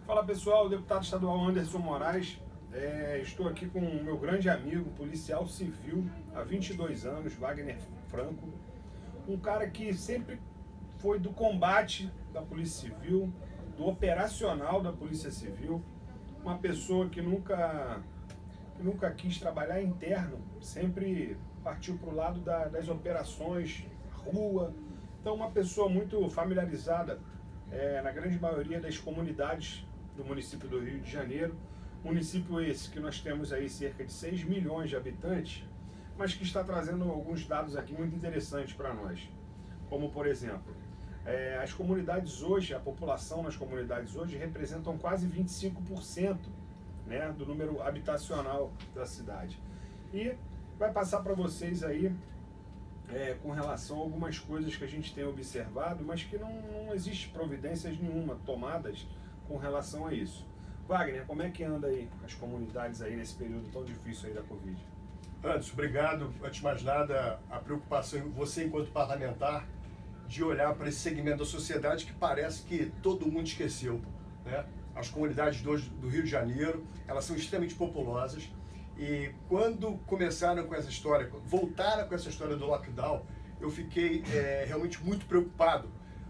Fala pessoal, deputado estadual Anderson Moraes. Estou aqui com o meu grande amigo, policial civil, há 22 anos, Wagner Franco. Um cara que sempre foi do combate da Polícia Civil, do operacional da Polícia Civil. Uma pessoa que nunca quis trabalhar interno, sempre partiu para o lado das operações, rua. Então, uma pessoa muito familiarizada na grande maioria das comunidades do município do Rio de Janeiro. Município esse que nós temos aí cerca de 6 milhões de habitantes, mas que está trazendo alguns dados aqui muito interessantes para nós. Como, por exemplo, as comunidades hoje, a população nas comunidades hoje representam quase 25%, né, do número habitacional da cidade. E vai passar para vocês aí com relação a algumas coisas que a gente tem observado, mas que não existe providências nenhuma tomadas com relação a isso. Wagner, como é que anda aí as comunidades aí nesse período tão difícil aí da Covid? Anderson, obrigado. Antes de mais nada, a preocupação em você enquanto parlamentar de olhar para esse segmento da sociedade que parece que todo mundo esqueceu, né? As comunidades do Rio de Janeiro, elas são extremamente populosas e quando começaram com essa história, voltaram com essa história do lockdown, eu fiquei realmente muito preocupado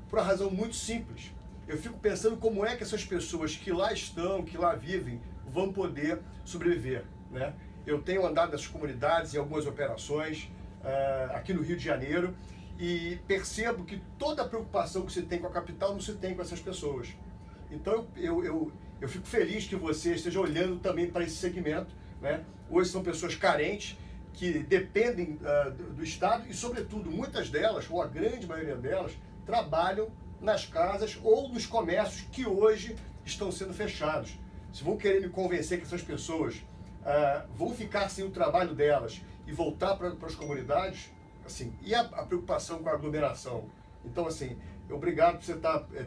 por uma razão muito simples. Eu fico pensando como é que essas pessoas que lá estão, que lá vivem, vão poder sobreviver, né? Eu tenho andado nessas comunidades em algumas operações aqui no Rio de Janeiro e percebo que toda a preocupação que se tem com a capital não se tem com essas pessoas. Então eu fico feliz que você esteja olhando também para esse segmento, né? Hoje são pessoas carentes que dependem do Estado e, sobretudo, muitas delas, ou a grande maioria delas, trabalham nas casas ou nos comércios que hoje estão sendo fechados. Se vão querer me convencer que essas pessoas vão ficar sem o trabalho delas e voltar para as comunidades, assim, e a preocupação com a aglomeração? Então, assim, obrigado por você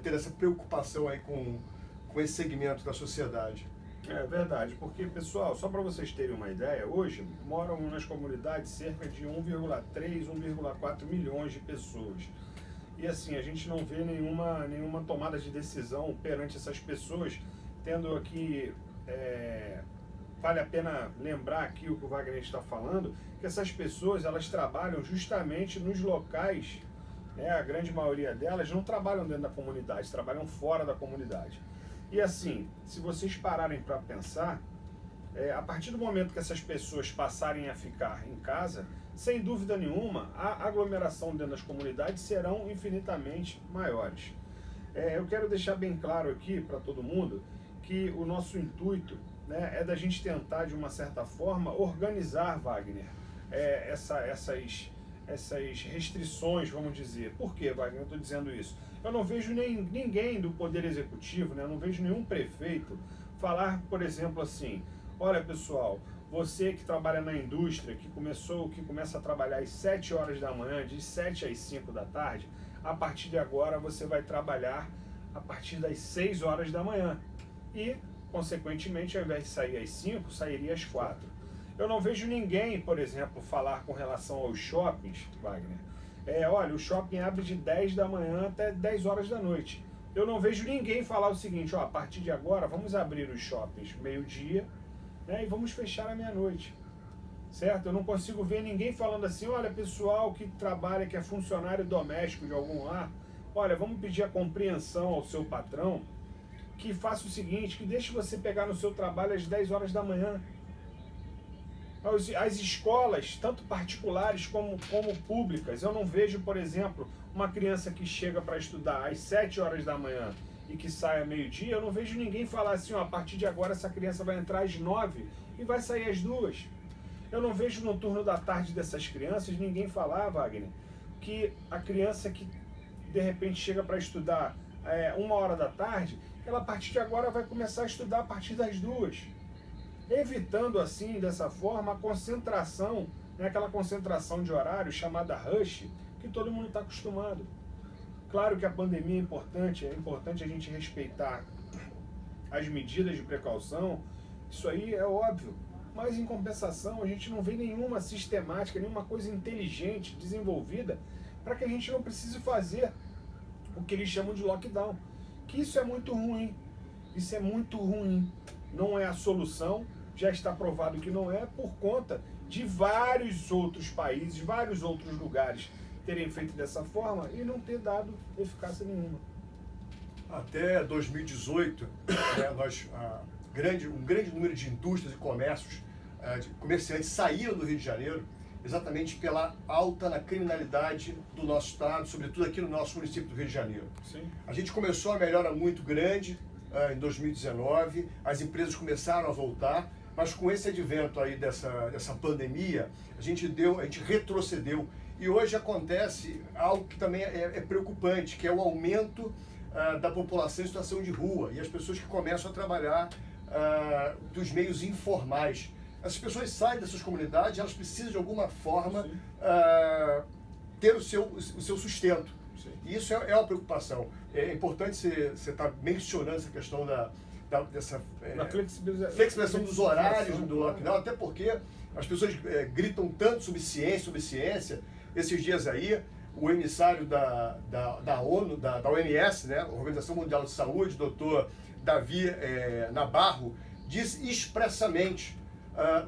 ter essa preocupação aí com esse segmento da sociedade. É verdade, porque, pessoal, só para vocês terem uma ideia, hoje moram nas comunidades cerca de 1,3, 1,4 milhões de pessoas. E assim, a gente não vê nenhuma tomada de decisão perante essas pessoas, tendo aqui, vale a pena lembrar aqui o que o Wagner está falando, que essas pessoas, elas trabalham justamente nos locais, né, a grande maioria delas não trabalham dentro da comunidade, trabalham fora da comunidade. E assim, se vocês pararem para pensar, a partir do momento que essas pessoas passarem a ficar em casa, sem dúvida nenhuma, a aglomeração dentro das comunidades serão infinitamente maiores. Eu quero deixar bem claro aqui para todo mundo que o nosso intuito, né, é da gente tentar, de uma certa forma, organizar, Wagner, essas restrições, vamos dizer. Por que, Wagner, eu estou dizendo isso? Eu não vejo ninguém do Poder Executivo, né, eu não vejo nenhum prefeito falar, por exemplo, assim: olha, pessoal, você que trabalha na indústria, que começa a trabalhar às 7 horas da manhã, de 7 às 5 da tarde, a partir de agora você vai trabalhar a partir das 6 horas da manhã. E, consequentemente, ao invés de sair às 5, sairia às 4. Eu não vejo ninguém, por exemplo, falar com relação aos shoppings, Wagner. Olha, o shopping abre de 10 da manhã até 10 horas da noite. Eu não vejo ninguém falar o seguinte: a partir de agora vamos abrir os shoppings meio-dia, né, e vamos fechar à meia-noite, certo? Eu não consigo ver ninguém falando assim: olha, pessoal que trabalha, que é funcionário doméstico de algum lar, olha, vamos pedir a compreensão ao seu patrão, que faça o seguinte, que deixe você pegar no seu trabalho às 10 horas da manhã. As escolas, tanto particulares como públicas, eu não vejo, por exemplo, uma criança que chega para estudar às 7 horas da manhã e que sai a meio-dia, eu não vejo ninguém falar assim: a partir de agora essa criança vai entrar às 9 e vai sair às 2. Eu não vejo no turno da tarde dessas crianças ninguém falar, Wagner, que a criança que de repente chega para estudar 1 hora da tarde, ela a partir de agora vai começar a estudar a partir das 2. Evitando assim, dessa forma, a concentração, né, aquela concentração de horário chamada rush, que todo mundo está acostumado. Claro que a pandemia é importante a gente respeitar as medidas de precaução, isso aí é óbvio, mas em compensação a gente não vê nenhuma sistemática, nenhuma coisa inteligente desenvolvida para que a gente não precise fazer o que eles chamam de lockdown, que isso é muito ruim. Isso é muito ruim. Não é a solução, já está provado que não é, por conta de vários outros países, vários outros lugares terem feito dessa forma e não ter dado eficácia nenhuma. Até 2018, um grande número de indústrias e comércios, de comerciantes saíram do Rio de Janeiro exatamente pela alta na criminalidade do nosso estado, sobretudo aqui no nosso município do Rio de Janeiro. Sim. A gente começou a melhora muito grande em 2019, as empresas começaram a voltar, mas com esse advento aí dessa pandemia, a gente retrocedeu. E hoje acontece algo que também é preocupante, que é o aumento da população em situação de rua e as pessoas que começam a trabalhar dos meios informais. Essas pessoas saem dessas comunidades, elas precisam de alguma forma ter o seu sustento. Sim. E isso é uma preocupação. É importante você estar mencionando essa questão dessa flexibilização dos horários do lockdown, até porque as pessoas gritam tanto sobre ciência. Esses dias aí, o emissário da ONU, da OMS, né, Organização Mundial de Saúde, Dr. Davi Nabarro, diz expressamente: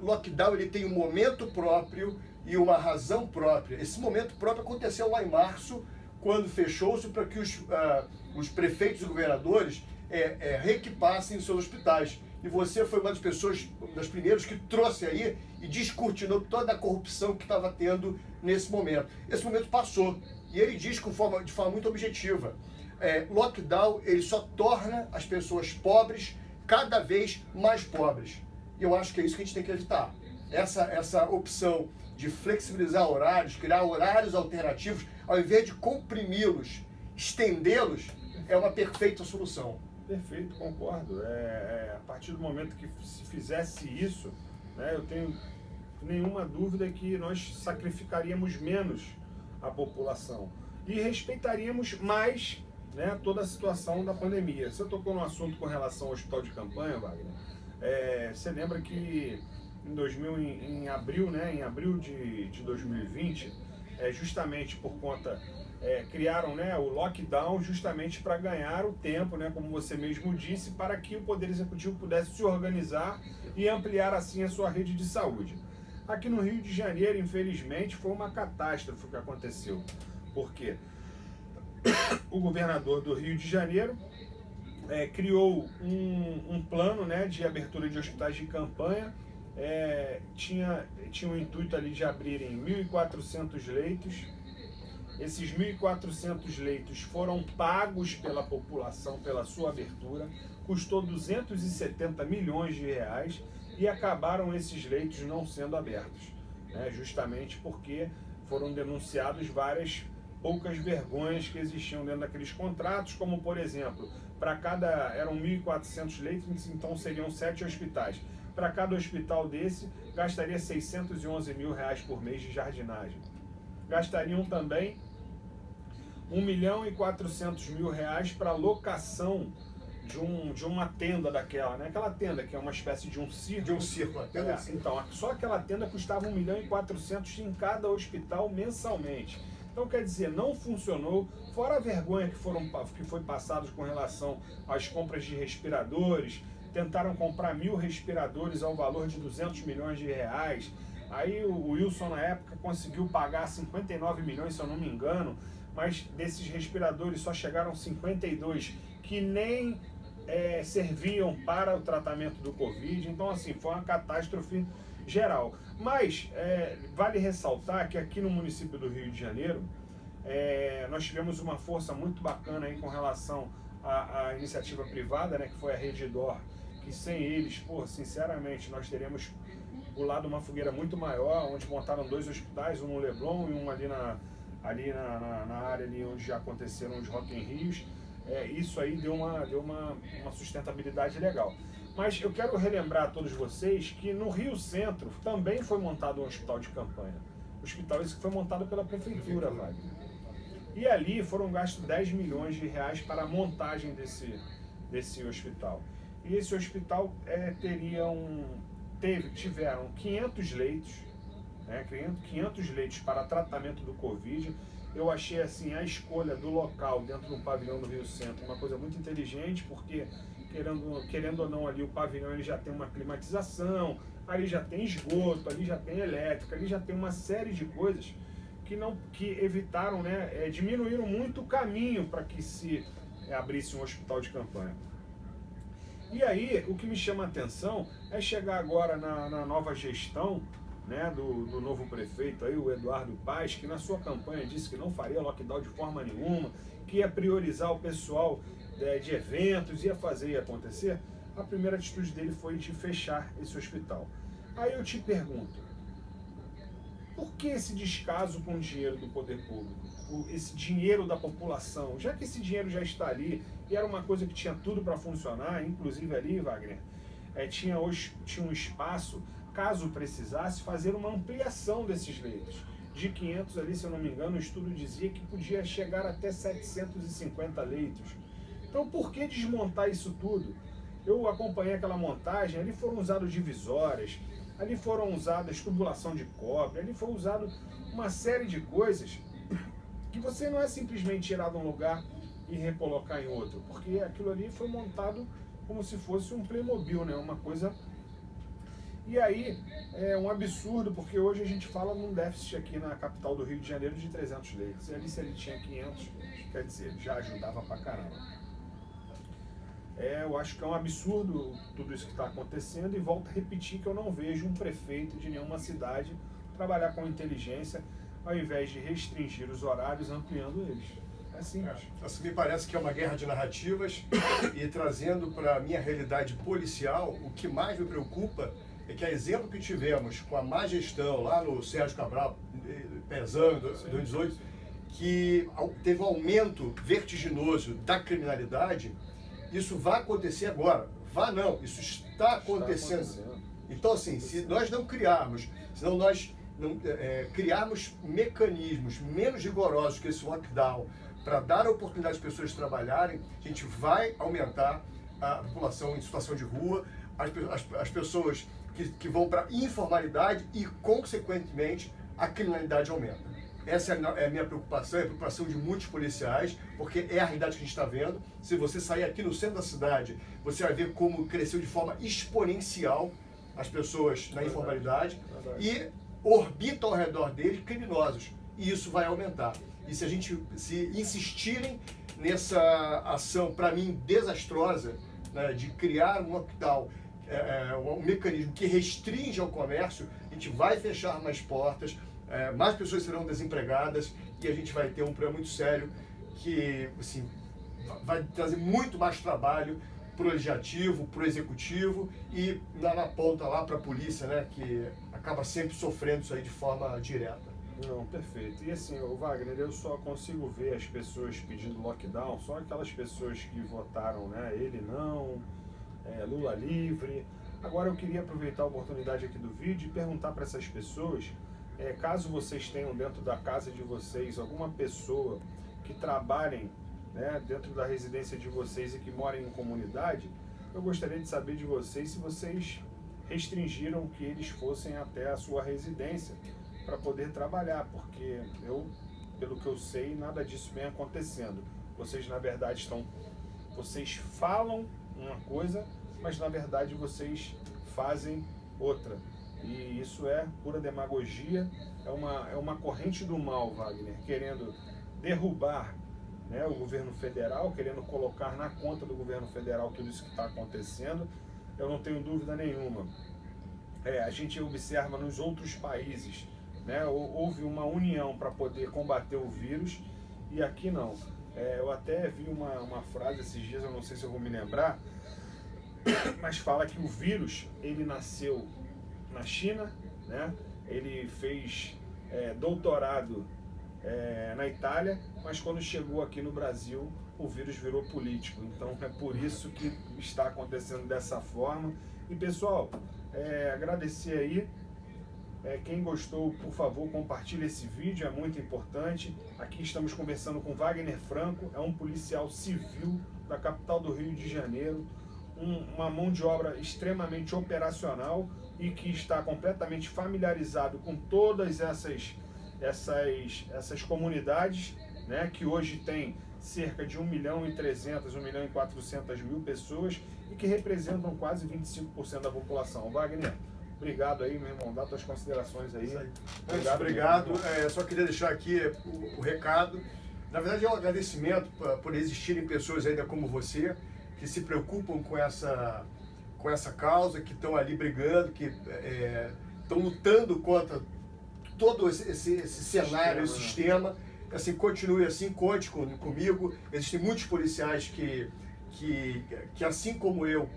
lockdown ele tem um momento próprio e uma razão própria. Esse momento próprio aconteceu lá em março, quando fechou-se para que os prefeitos e governadores reequipassem os seus hospitais. E você foi uma das primeiras que trouxe aí e descortinou toda a corrupção que estava tendo nesse momento. Esse momento passou. E ele diz de forma muito objetiva: lockdown ele só torna as pessoas pobres cada vez mais pobres. E eu acho que é isso que a gente tem que evitar. Essa opção de flexibilizar horários, criar horários alternativos, ao invés de comprimi-los, estendê-los, é uma perfeita solução. Perfeito, concordo. A partir do momento que se fizesse isso, né, eu tenho nenhuma dúvida que nós sacrificaríamos menos a população e respeitaríamos mais, né, toda a situação da pandemia. Você tocou no assunto com relação ao hospital de campanha, Wagner. Você lembra que em abril, né, em abril de 2020, justamente por conta, criaram, né, o lockdown justamente para ganhar o tempo, né, como você mesmo disse, para que o Poder Executivo pudesse se organizar e ampliar assim a sua rede de saúde. Aqui no Rio de Janeiro, infelizmente, foi uma catástrofe o que aconteceu, porque o governador do Rio de Janeiro criou um plano, né, de abertura de hospitais de campanha. Tinha o intuito ali de abrirem 1.400 leitos. Esses 1.400 leitos foram pagos pela população pela sua abertura, custou 270 milhões de reais e acabaram esses leitos não sendo abertos, né, justamente porque foram denunciados várias poucas vergonhas que existiam dentro daqueles contratos, como por exemplo, eram 1.400 leitos, então seriam 7 hospitais. Para cada hospital desse, gastaria 611 mil reais por mês de jardinagem. Gastariam também 1.400.000 reais para locação de uma tenda daquela, né? Aquela tenda que é uma espécie de um circo. De um circo, a tenda então, só aquela tenda custava 1.400.000 em cada hospital mensalmente. Então, quer dizer, não funcionou, fora a vergonha que foi passada com relação às compras de respiradores. Tentaram comprar 1.000 respiradores ao valor de 200 milhões de reais. Aí o Wilson, na época, conseguiu pagar 59 milhões, se eu não me engano, mas desses respiradores só chegaram 52, que nem serviam para o tratamento do Covid. Então, assim, foi uma catástrofe geral. Mas vale ressaltar que aqui no município do Rio de Janeiro, nós tivemos uma força muito bacana aí com relação à iniciativa privada, né, que foi a Redditor, que sem eles, sinceramente, nós teríamos pulado uma fogueira muito maior, onde montaram 2 hospitais, um no Leblon e um ali na área ali onde já aconteceram os Rock in Rios. Isso aí deu uma sustentabilidade legal. Mas eu quero relembrar a todos vocês que no Rio Centro também foi montado um hospital de campanha. Hospital esse que foi montado pela prefeitura, Wagner. E ali foram gastos 10 milhões de reais para a montagem desse hospital. E esse hospital tiveram 500 leitos, né, 500 leitos para tratamento do Covid. Eu achei assim a escolha do local dentro do pavilhão do Rio Centro uma coisa muito inteligente, porque querendo ou não, ali o pavilhão ele já tem uma climatização, ali já tem esgoto, ali já tem elétrica, ali já tem uma série de coisas que evitaram, né, diminuíram muito o caminho para que se abrisse um hospital de campanha. E aí, o que me chama a atenção é chegar agora na nova gestão, né, do novo prefeito, aí, o Eduardo Paes, que na sua campanha disse que não faria lockdown de forma nenhuma, que ia priorizar o pessoal de eventos, ia fazer e acontecer. A primeira atitude dele foi de fechar esse hospital. Aí eu te pergunto, por que esse descaso com o dinheiro do poder público? Esse dinheiro da população? Já que esse dinheiro já está ali, e era uma coisa que tinha tudo para funcionar, inclusive ali, Wagner, tinha um espaço, caso precisasse, fazer uma ampliação desses leitos. De 500 ali, se eu não me engano, o estudo dizia que podia chegar até 750 leitos. Então, por que desmontar isso tudo? Eu acompanhei aquela montagem, ali foram usadas divisórias, ali foram usadas tubulação de cobre, ali foi usado uma série de coisas que você não é simplesmente tirar de um lugar e recolocar em outro, porque aquilo ali foi montado como se fosse um Playmobil, né? Uma coisa... E aí é um absurdo, porque hoje a gente fala num déficit aqui na capital do Rio de Janeiro de 300 leitos. E ali, se ele tinha 500, quer dizer, já ajudava pra caramba. Eu acho que é um absurdo tudo isso que está acontecendo, e volto a repetir que eu não vejo um prefeito de nenhuma cidade trabalhar com inteligência ao invés de restringir os horários, ampliando eles. É simples. Assim, me parece que é uma guerra de narrativas, e trazendo para a minha realidade policial, o que mais me preocupa é que, a exemplo que tivemos com a má gestão lá no Sérgio Cabral, pesando, 2018, que teve um aumento vertiginoso da criminalidade, isso vai acontecer agora. Isso está acontecendo. Então, assim, se nós não criarmos, criarmos mecanismos menos rigorosos que esse lockdown para dar a oportunidade às pessoas de trabalharem, a gente vai aumentar a população em situação de rua, as pessoas que vão para a informalidade e, consequentemente, a criminalidade aumenta. Essa é a minha preocupação, é a preocupação de muitos policiais, porque é a realidade que a gente está vendo. Se você sair aqui no centro da cidade, você vai ver como cresceu de forma exponencial as pessoas na informalidade e orbitam ao redor dele criminosos. E isso vai aumentar. E se insistirem nessa ação, para mim, desastrosa, né, de criar um lockdown, um mecanismo que restringe ao comércio, a gente vai fechar mais portas, mais pessoas serão desempregadas, e a gente vai ter um problema muito sério que, assim, vai trazer muito mais trabalho para o legislativo, para o executivo e na ponta lá para a polícia, né, que acaba sempre sofrendo isso aí de forma direta. Não, perfeito. E assim, Wagner, eu só consigo ver as pessoas pedindo lockdown, só aquelas pessoas que votaram, né, ele não, Lula livre. Agora eu queria aproveitar a oportunidade aqui do vídeo e perguntar para essas pessoas, caso vocês tenham dentro da casa de vocês alguma pessoa que trabalhem, né, dentro da residência de vocês e que morem em comunidade, eu gostaria de saber de vocês se vocês restringiram que eles fossem até a sua residência para poder trabalhar, porque pelo que eu sei, nada disso vem acontecendo. Vocês, na verdade, vocês falam uma coisa, mas na verdade vocês fazem outra. E isso é pura demagogia, é uma corrente do mal, Wagner, querendo derrubar, né, o governo federal, querendo colocar na conta do governo federal tudo isso que está acontecendo. Eu não tenho dúvida nenhuma. A gente observa nos outros países, né, houve uma união para poder combater o vírus, e aqui não. Eu até vi uma frase esses dias, eu não sei se eu vou me lembrar, mas fala que o vírus, ele nasceu na China, né? Ele fez doutorado na Itália, mas quando chegou aqui no Brasil, o vírus virou político. Então é por isso que está acontecendo dessa forma. E pessoal, agradecer aí. Quem gostou, por favor, compartilhe esse vídeo, é muito importante. Aqui estamos conversando com Wagner Franco, é um policial civil da capital do Rio de Janeiro, uma mão de obra extremamente operacional e que está completamente familiarizado com todas essas comunidades, né, que hoje tem cerca de 1.300.000, 1.400.000 pessoas e que representam quase 25% da população. Wagner, obrigado aí, meu irmão, dá tuas considerações aí. Obrigado. Só queria deixar aqui o recado. Na verdade, é um agradecimento por existirem pessoas ainda como você, que se preocupam com essa causa, que estão ali brigando, que estão lutando contra todo esse cenário, esse sistema. Assim, continue assim, conte comigo. Existem muitos policiais que assim como eu,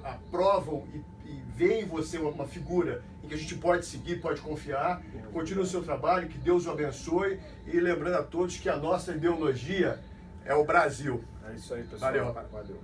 aprovam e veem em você uma figura em que a gente pode seguir, pode confiar. Continue o seu trabalho, que Deus o abençoe. E lembrando a todos que a nossa ideologia é o Brasil. É isso aí, pessoal. Valeu. Valeu.